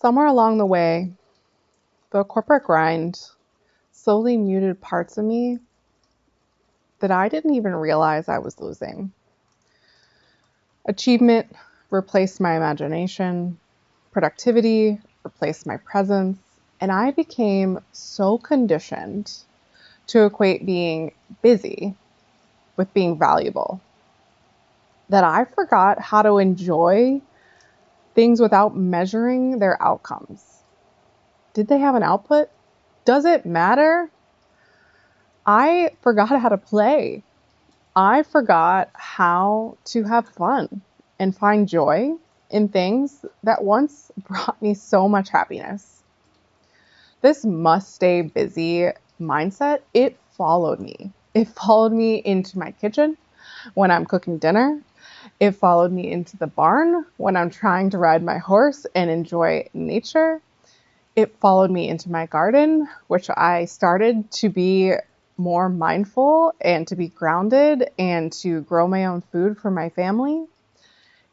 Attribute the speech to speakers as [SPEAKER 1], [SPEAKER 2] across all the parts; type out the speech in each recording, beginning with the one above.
[SPEAKER 1] Somewhere along the way, the corporate grind slowly muted parts of me that I didn't even realize I was losing. Achievement replaced my imagination, productivity replaced my presence, and I became so conditioned to equate being busy with being valuable that I forgot how to enjoy things without measuring their outcomes. Did they have an output? Does it matter? I forgot how to play. I forgot how to have fun and find joy in things that once brought me so much happiness. This must stay busy mindset, it followed me. It followed me into my kitchen when I'm cooking dinner. It followed me into the barn when I'm trying to ride my horse and enjoy nature. It followed me into my garden, which I started to be more mindful and to be grounded and to grow my own food for my family.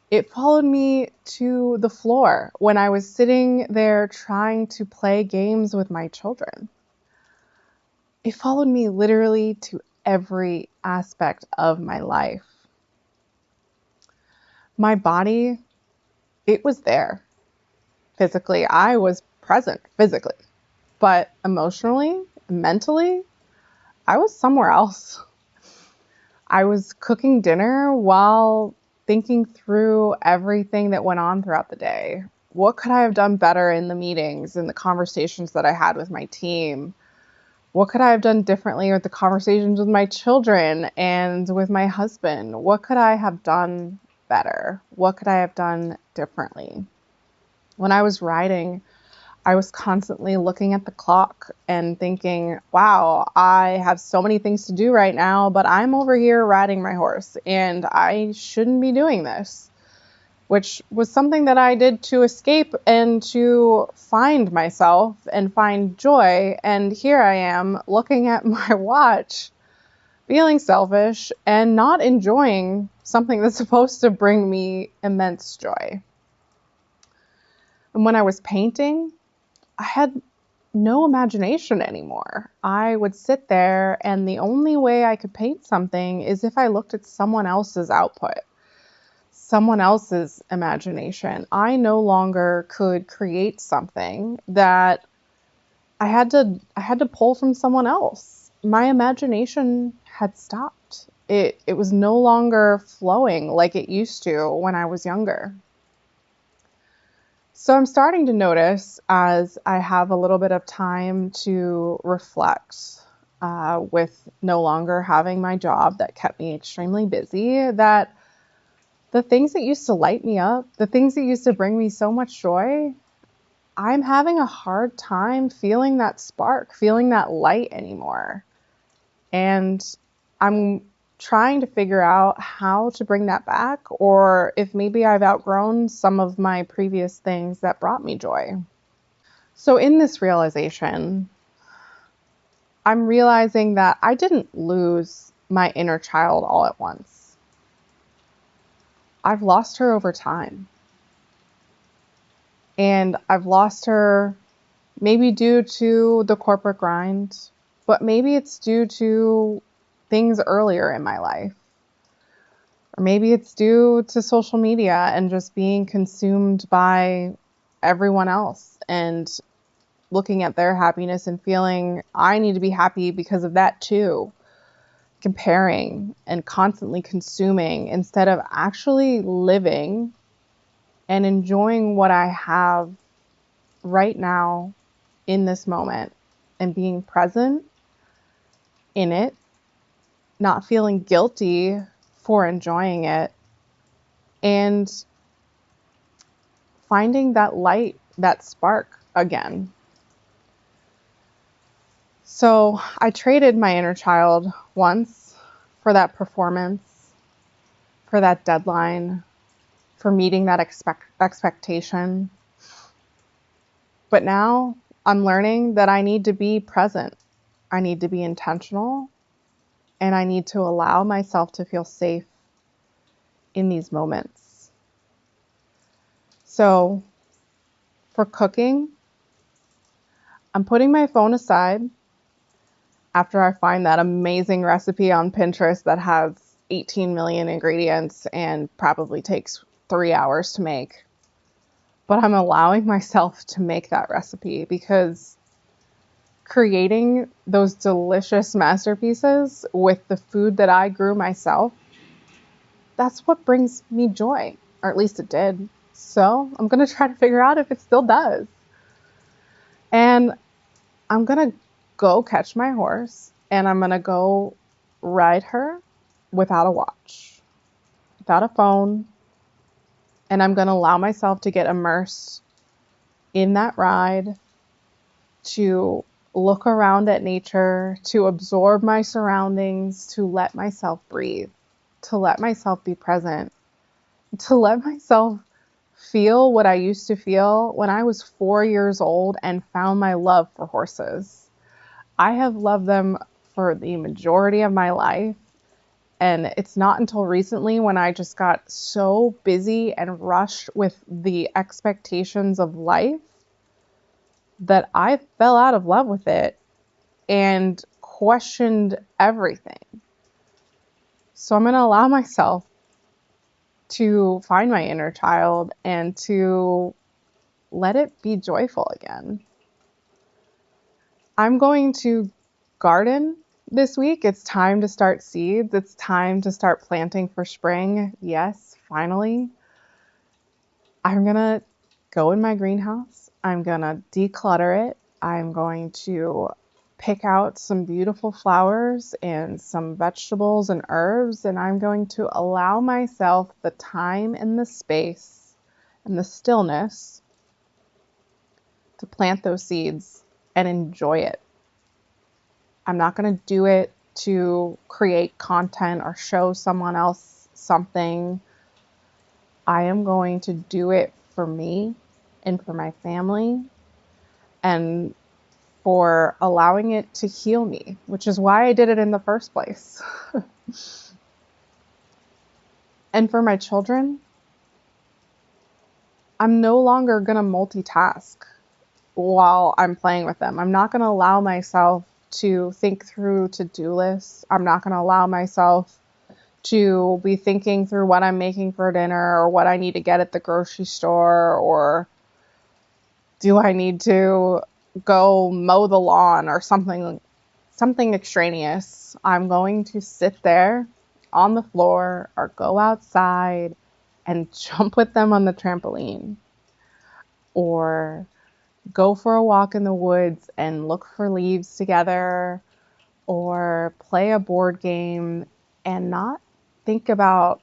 [SPEAKER 1] It followed me to the floor when I was sitting there trying to play games with my children. It followed me literally to every aspect of my life. My body, it was there. Physically, I was present physically, but emotionally, mentally, I was somewhere else. I was cooking dinner while thinking through everything that went on throughout the day. What could I have done better in the meetings and the conversations that I had with my team? What could I have done differently with the conversations with my children and with my husband? What could I have done better? What could I have done differently? When I was writing, I was constantly looking at the clock and thinking, wow, I have so many things to do right now, but I'm over here riding my horse and I shouldn't be doing this, which was something that I did to escape and to find myself and find joy. And here I am looking at my watch, feeling selfish and not enjoying something that's supposed to bring me immense joy. And when I was painting, I had no imagination anymore. I would sit there and the only way I could paint something is if I looked at someone else's output, someone else's imagination. I no longer could create something that I had to pull from someone else. My imagination had stopped. It was no longer flowing like it used to when I was younger. So I'm starting to notice as I have a little bit of time to reflect with no longer having my job that kept me extremely busy, that the things that used to light me up, the things that used to bring me so much joy, I'm having a hard time feeling that spark, feeling that light anymore. And I'm trying to figure out how to bring that back, or if maybe I've outgrown some of my previous things that brought me joy. So in this realization, I'm realizing that I didn't lose my inner child all at once. I've lost her over time. And I've lost her maybe due to the corporate grind, but maybe it's due to things earlier in my life. Or maybe it's due to social media and just being consumed by everyone else and looking at their happiness and feeling I need to be happy because of that too. Comparing and constantly consuming instead of actually living and enjoying what I have right now in this moment and being present in it, not feeling guilty for enjoying it, and finding that light, that spark again. So I traded my inner child once for that performance, for that deadline, for meeting that expectation. But now I'm learning that I need to be present. I need to be intentional, and I need to allow myself to feel safe in these moments. So For cooking, I'm putting my phone aside after I find that amazing recipe on Pinterest that has 18 million ingredients and probably takes 3 hours to make. But I'm allowing myself to make that recipe because creating those delicious masterpieces with the food that I grew myself, that's what brings me joy, or at least it did. So I'm going to try to figure out if it still does. And I'm going to go catch my horse and I'm going to go ride her without a watch, without a phone. And I'm going to allow myself to get immersed in that ride, to look around at nature, to absorb my surroundings, to let myself breathe, to let myself be present, to let myself feel what I used to feel when I was 4 years old and found my love for horses. I have loved them for the majority of my life. And it's not until recently when I just got so busy and rushed with the expectations of life that I fell out of love with it and questioned everything. So I'm going to allow myself to find my inner child and to let it be joyful again. I'm going to garden this week. It's time to start seeds. It's time to start planting for spring. Yes, finally. I'm going to go in my greenhouse. I'm going to declutter it. I'm going to pick out some beautiful flowers and some vegetables and herbs, and I'm going to allow myself the time and the space and the stillness to plant those seeds and enjoy it. I'm not going to do it to create content or show someone else something. I am going to do it for me and for my family and for allowing it to heal me, which is why I did it in the first place. And for my children, I'm no longer going to multitask while I'm playing with them. I'm not going to allow myself to think through to-do lists. I'm not going to allow myself to be thinking through what I'm making for dinner or what I need to get at the grocery store, or do I need to go mow the lawn or something extraneous. I'm going to sit there on the floor or go outside and jump with them on the trampoline, or go for a walk in the woods and look for leaves together, or play a board game and not think about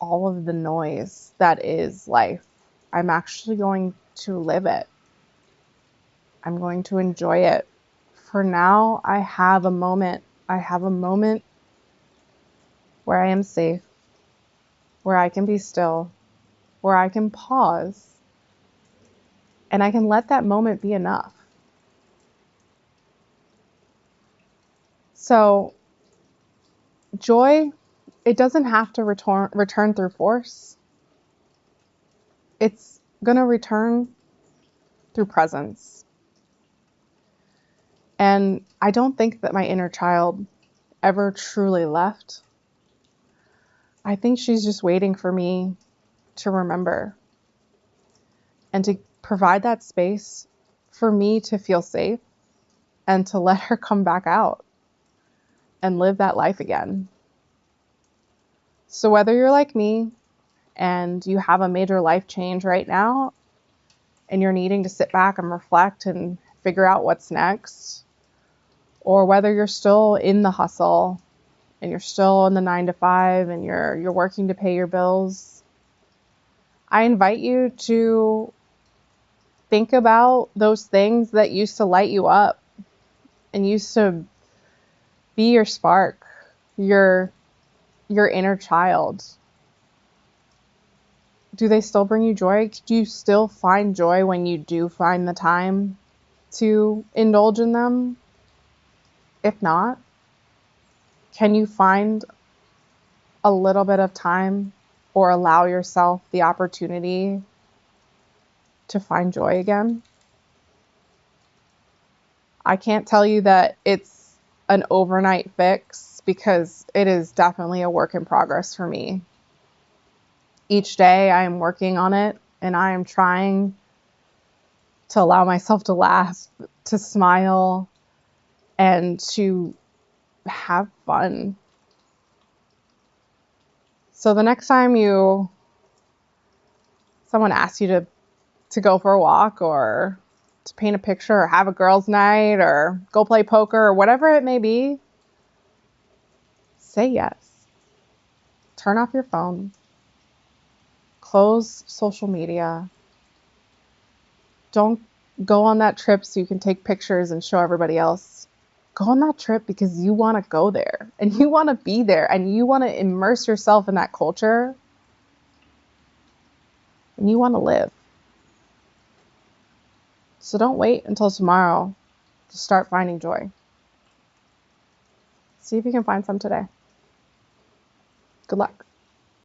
[SPEAKER 1] all of the noise that is life. I'm actually going to live it. I'm going to enjoy it. For now, I have a moment. I have a moment where I am safe, where I can be still, where I can pause, and I can let that moment be enough. So, joy, it doesn't have to return through force. It's going to return through presence. And I don't think that my inner child ever truly left. I think she's just waiting for me to remember and to provide that space for me to feel safe and to let her come back out and live that life again. So whether you're like me and you have a major life change right now and you're needing to sit back and reflect and figure out what's next, or whether you're still in the hustle and you're still in the 9 to 5 and you're working to pay your bills, I invite you to think about those things that used to light you up and used to be your spark, your inner child. Do they still bring you joy? Do you still find joy when you do find the time to indulge in them? If not, can you find a little bit of time or allow yourself the opportunity to to find joy again. I can't tell you that it's an overnight fix because it is definitely a work in progress for me. Each day I am working on it and I am trying to allow myself to laugh, to smile, and to have fun. So the next time someone asks you to go for a walk or to paint a picture or have a girls' night or go play poker or whatever it may be, say yes. Turn off your phone. Close social media. Don't go on that trip so you can take pictures and show everybody else. Go on that trip because you want to go there and you want to be there and you want to immerse yourself in that culture and you want to live. So don't wait until tomorrow to start finding joy. See if you can find some today. Good luck.